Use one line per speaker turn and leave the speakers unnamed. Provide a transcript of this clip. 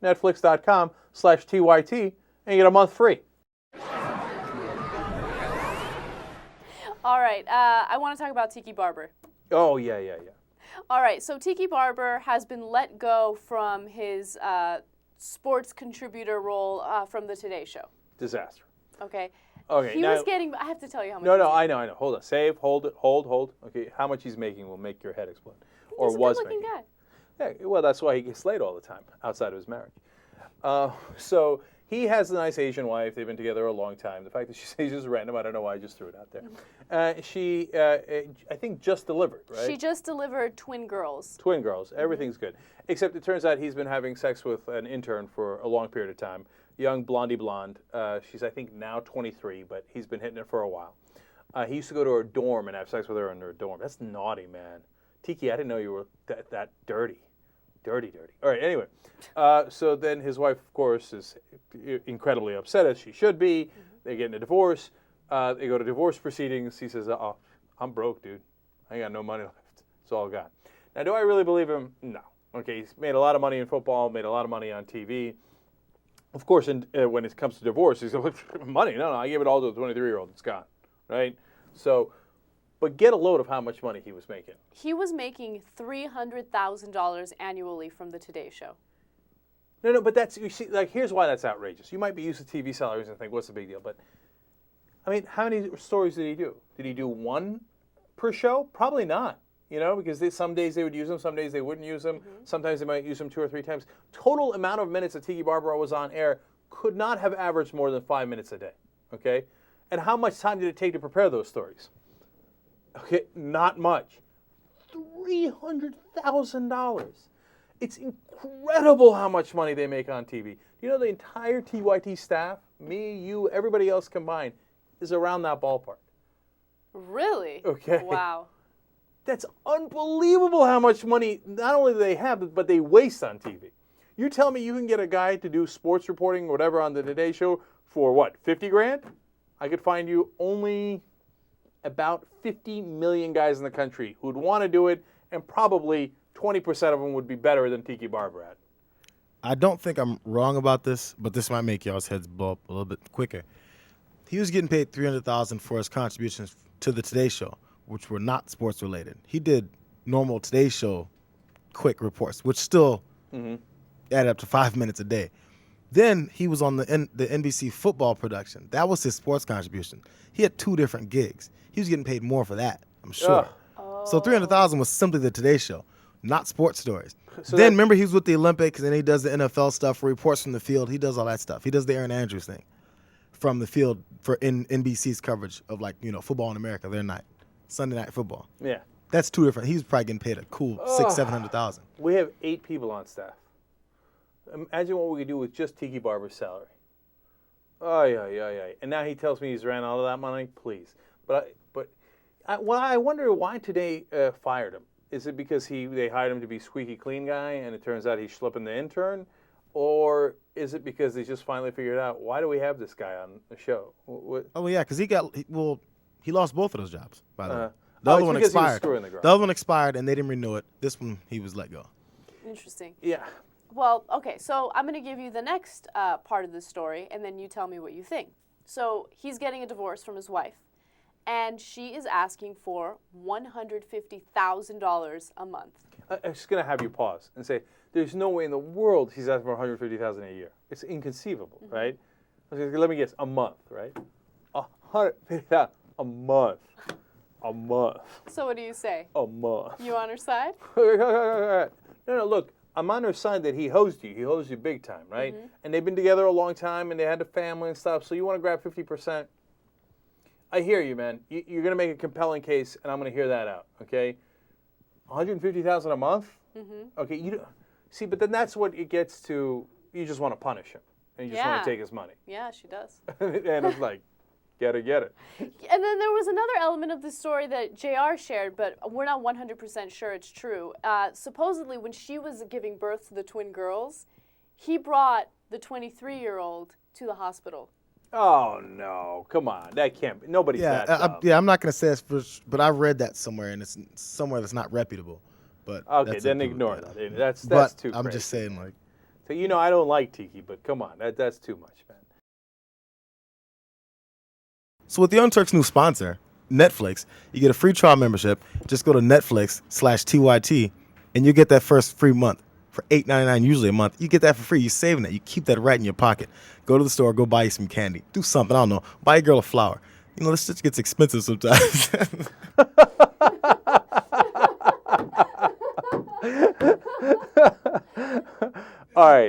Netflix.com/TYT, and you get a month free.
All right, I want to talk about Tiki Barber.
Oh, yeah.
All right, so Tiki Barber has been let go from his sports contributor role from the Today Show.
Disaster.
Okay.
Okay.
He was getting. I have to tell you how much.
No, I know. Hold on. Save. Hold it. Hold. Okay. How much he's making will make your head explode. Or
He's a
was
good-looking
making.
guy.
Yeah. Well, that's why he gets laid all the time outside of his marriage. So he has a nice Asian wife. They've been together a long time. The fact that she says just random, I don't know why I just threw it out there. She, I think, just delivered, right?
She just delivered twin girls.
Twin girls. Everything's good. Except it turns out he's been having sex with an intern for a long period of time. Young blondie blonde. She's, I think, now 23, but he's been hitting it for a while. He used to go to her dorm and have sex with her in her dorm. That's naughty, man. Tiki, I didn't know you were that dirty. Dirty. All right, anyway. So then his wife, of course, is incredibly upset, as she should be. Mm-hmm. They get in a divorce. They go to divorce proceedings. He says, I'm broke, dude. I ain't got no money left. It's all gone. Now, do I really believe him? No. Okay, he's made a lot of money in football, made a lot of money on TV. Of course, when it comes to divorce, he's like, money? No, I gave it all to a 23-year-old. It's gone, right? So, but get a load of how much money he was making.
He was making $300,000 annually from the Today Show.
No, but that's, you see, like, here's why that's outrageous. You might be used to TV salaries and think, what's the big deal? But, I mean, how many stories did he do? Did he do one per show? Probably not, because some days they would use them, some days they wouldn't use them. Mm-hmm. Sometimes they might use them 2 or 3 times. Total amount of minutes that Tiki Barber was on air could not have averaged more than 5 minutes a day, okay? And how much time did it take to prepare those stories? Okay, not much. $300,000. It's incredible how much money they make on TV. You know, the entire TYT staff, me, you, everybody else combined, is around that ballpark.
Really?
Okay.
Wow.
That's unbelievable how much money not only do they have, but they waste on TV. You tell me you can get a guy to do sports reporting or whatever on the Today Show for what, 50 grand? I could find you only about 50 million guys in the country who'd want to do it, and probably 20% of them would be better than Tiki Barber at.
I don't think I'm wrong about this, but this might make y'all's heads blow up a little bit quicker. He was getting paid $300,000 for his contributions to the Today Show, which were not sports related. He did normal Today Show quick reports, which still added up to 5 minutes a day. Then he was on the NBC football production. That was his sports contribution. He had 2 different gigs. He was getting paid more for that, I'm sure. So $300,000 was simply the Today Show, not sports stories. So then remember he was with the Olympics, and then he does the NFL stuff, reports from the field. He does all that stuff. He does the Aaron Andrews thing from the field for NBC's coverage of football in America, their night, Sunday Night Football.
Yeah.
That's 2 different. He was probably getting paid a cool $600,000-$700,000.
We have 8 people on staff. Imagine what we could do with just Tiki Barber's salary. Yeah. And now he tells me he's ran out of that money. Please, but I wonder why Today fired him. Is it because they hired him to be squeaky clean guy, and it turns out he's schlepping the intern, or is it because they just finally figured out why do we have this guy on the show?
Oh yeah, because he lost both of those jobs. By the way, the
other
one expired. The other one expired, and they didn't renew it. This one he was let go.
Interesting.
Yeah.
Well, okay, so I'm going to give you the next part of the story, and then you tell me what you think. So he's getting a divorce from his wife, and she is asking for $150,000 a month.
I'm just going to have you pause and say, there's no way in the world he's asking for $150,000 a year. It's inconceivable, right? Let me guess, a month, right? $150,000 a month. A month.
So what do you say?
A month.
You on her side?
No, look. I'm on her side that he hosed you. He hosed you big time, right? Mm-hmm. And they've been together a long time, and they had a family and stuff, so you want to grab 50%. I hear you, man. You're going to make a compelling case, and I'm going to hear that out, okay? $150,000 a month? Mm-hmm. Okay, see, but then that's what it gets to, you just want to punish him, and you just want to take his money.
Yeah, she does.
And it's like, get it.
And then there was another element of the story that JR shared, but we're not 100% sure it's true. Supposedly, when she was giving birth to the twin girls, he brought the 23-year-old to the hospital.
Oh, no. Come on. That can't be. Nobody's that dumb.
I'm not going to say it's but I've read that somewhere, and it's somewhere that's not reputable. But
okay, then ignore that. That's too crazy.
I'm just saying,
So, I don't like Tiki, but come on, that's too much, man.
So with the Young Turks' new sponsor, Netflix, you get a free trial membership. Just go to Netflix/TYT, and you get that first free month for $8.99, usually a month. You get that for free. You're saving that. You keep that right in your pocket. Go to the store. Go buy you some candy. Do something. I don't know. Buy a girl a flower. This just gets expensive sometimes.
All right.